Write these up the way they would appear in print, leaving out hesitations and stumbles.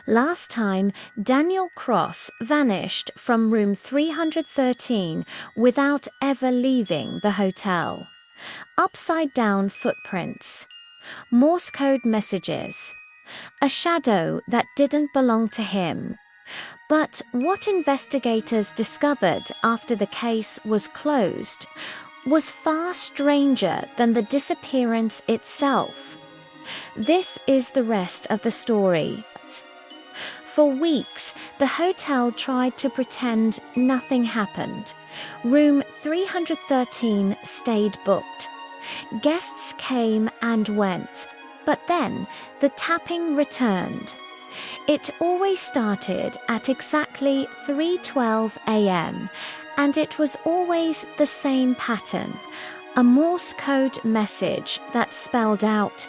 Last time, Daniel Cross vanished from room 313 without ever leaving the hotel. Upside-down footprints, Morse code messages, a shadow that didn't belong to him. But what investigators discovered after the case was closed was far stranger than the disappearance itself. This is the rest of the story. For weeks, the hotel tried to pretend nothing happened. Room 313 stayed booked. Guests came and went, but then the tapping returned. It always started at exactly 3:12 a.m., and it was always the same pattern, a Morse code message that spelled out,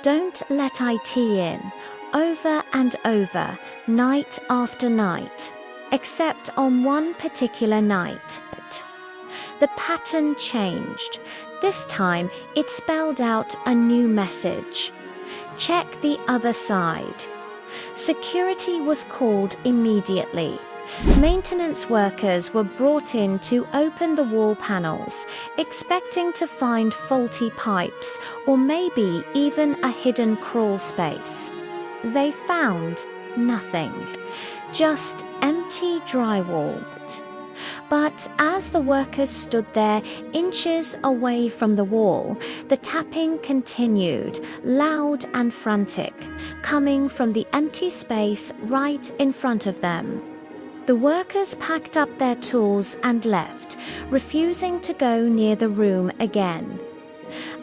"Don't let IT in," over and over, night after night, except on one particular night. The pattern changed. This time, it spelled out a new message. "Check the other side." Security was called immediately. Maintenance workers were brought in to open the wall panels, expecting to find faulty pipes or maybe even a hidden crawl space. They found nothing, just empty drywall. But as the workers stood there inches away from the wall, the tapping continued, loud and frantic, coming from the empty space right in front of them. The workers packed up their tools and left, refusing to go near the room again.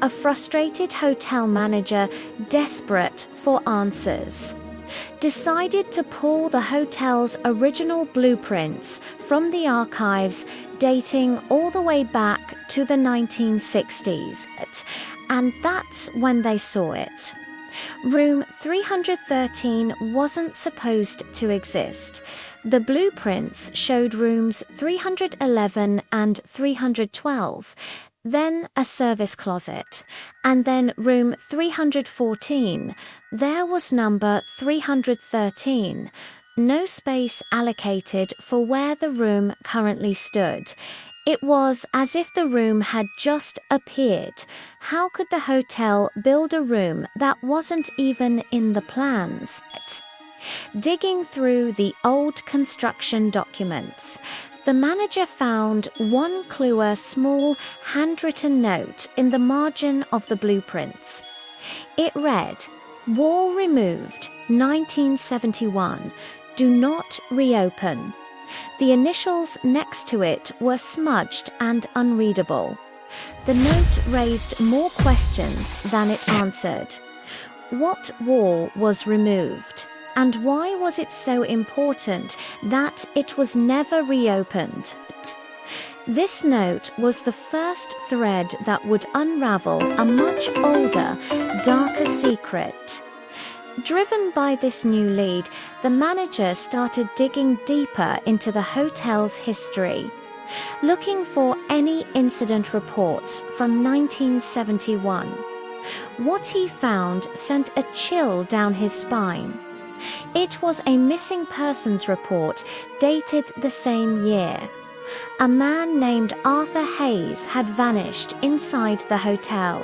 A frustrated hotel manager, desperate for answers, decided to pull the hotel's original blueprints from the archives dating all the way back to the 1960s, and that's when they saw it. Room 313 wasn't supposed to exist. The blueprints showed rooms 311 and 312, then a service closet, and then room 314. There was number 313. No space allocated for where the room currently stood. It was as if the room had just appeared. How could the hotel build a room that wasn't even in the plans? Digging through the old construction documents, the manager found one clue: a small handwritten note in the margin of the blueprints. It read, "Wall removed, 1971. Do not reopen." The initials next to it were smudged and unreadable. The note raised more questions than it answered. What wall was removed? And why was it so important that it was never reopened? This note was the first thread that would unravel a much older, darker secret. Driven by this new lead, the manager started digging deeper into the hotel's history, looking for any incident reports from 1971. What he found sent a chill down his spine. It was a missing persons report dated the same year. A man named Arthur Hayes had vanished inside the hotel.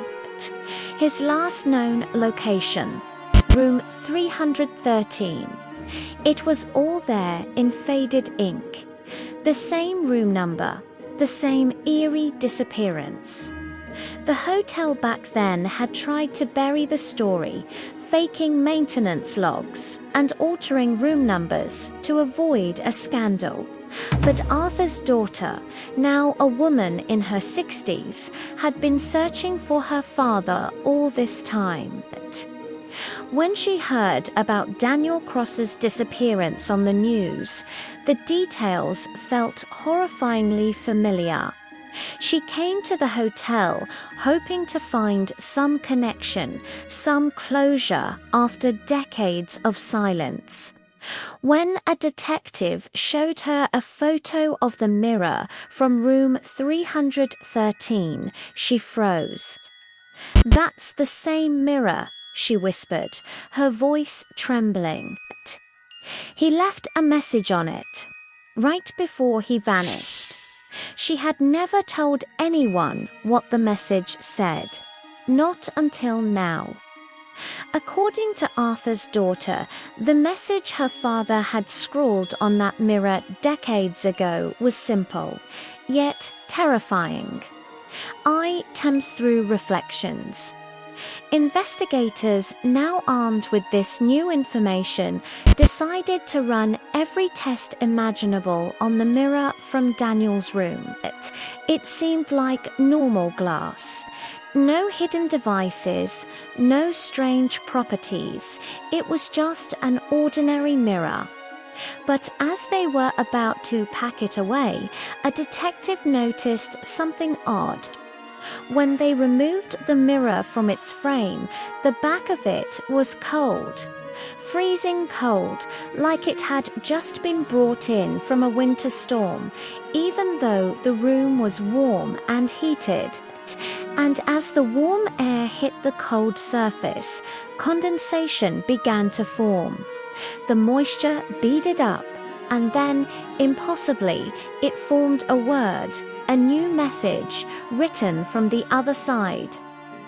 His last known location, room 313. It was all there in faded ink. The same room number, the same eerie disappearance. The hotel back then had tried to bury the story, faking maintenance logs and altering room numbers to avoid a scandal. But Arthur's daughter, now a woman in her 60s, had been searching for her father all this time. When she heard about Daniel Cross's disappearance on the news, the details felt horrifyingly familiar. She came to the hotel hoping to find some connection, some closure after decades of silence. When a detective showed her a photo of the mirror from room 313, she froze. That's the same mirror she whispered, her voice trembling. He left a message on it, right before he vanished. She had never told anyone what the message said, not until now. According to Arthur's daughter, the message her father had scrawled on that mirror decades ago was simple, yet terrifying. I Thames through reflections. Investigators, now armed with this new information, decided to run every test imaginable on the mirror from Daniel's room. It seemed like normal glass. No hidden devices, no strange properties. It was just an ordinary mirror. But as they were about to pack it away, a detective noticed something odd. When they removed the mirror from its frame, the back of it was cold. Freezing cold, like it had just been brought in from a winter storm, even though the room was warm and heated. And as the warm air hit the cold surface, condensation began to form. The moisture beaded up, and then, impossibly, it formed a word, a new message, written from the other side.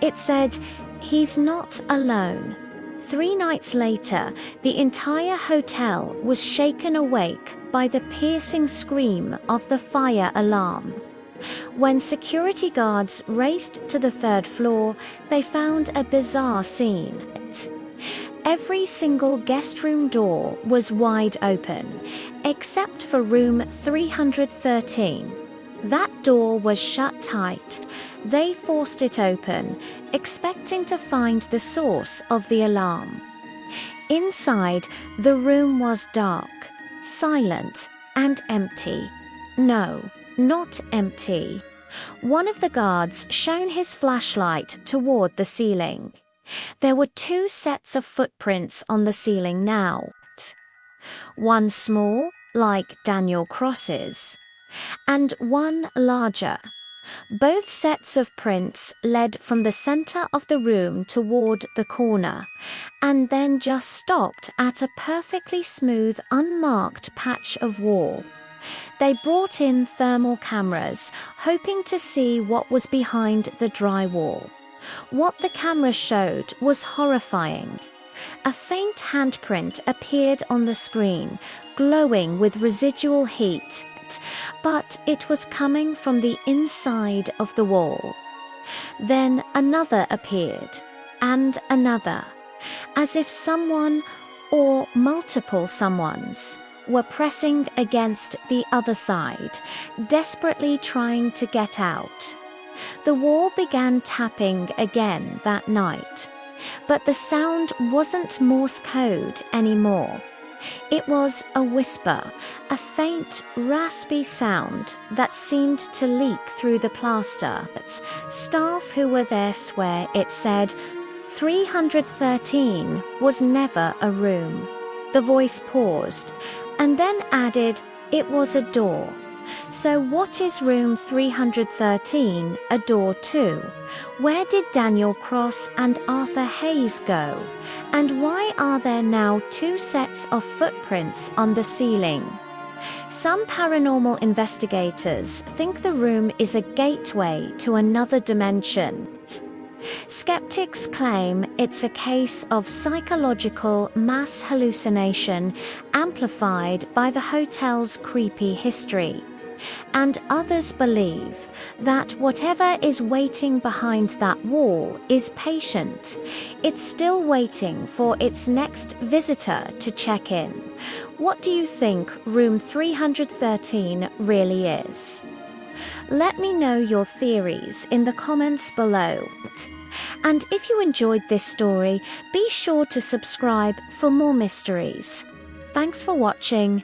It said, "He's not alone." 3 nights later, the entire hotel was shaken awake by the piercing scream of the fire alarm. When security guards raced to the 3rd floor, they found a bizarre scene. Every single guest room door was wide open, except for room 313. That door was shut tight. They forced it open, expecting to find the source of the alarm. Inside, the room was dark, silent, and empty. No, not empty. One of the guards shone his flashlight toward the ceiling. There were 2 sets of footprints on the ceiling now. One small, like Daniel Cross's, and one larger. Both sets of prints led from the center of the room toward the corner, and then just stopped at a perfectly smooth, unmarked patch of wall. They brought in thermal cameras, hoping to see what was behind the drywall. What the camera showed was horrifying. A faint handprint appeared on the screen, glowing with residual heat, but it was coming from the inside of the wall. Then another appeared, and another, as if someone, or multiple someones, were pressing against the other side, desperately trying to get out. The wall began tapping again that night, but the sound wasn't Morse code anymore. It was a whisper, a faint, raspy sound that seemed to leak through the plaster. Staff who were there swear it said, 313 was never a room. The voice paused, and then added, it was a door. So what is room 313 a door to? Where did Daniel Cross and Arthur Hayes go? And why are there now 2 sets of footprints on the ceiling? Some paranormal investigators think the room is a gateway to another dimension. Skeptics claim it's a case of psychological mass hallucination amplified by the hotel's creepy history. And others believe that whatever is waiting behind that wall is patient. It's still waiting for its next visitor to check in. What do you think room 313 really is? Let me know your theories in the comments below. And if you enjoyed this story, be sure to subscribe for more mysteries. Thanks for watching.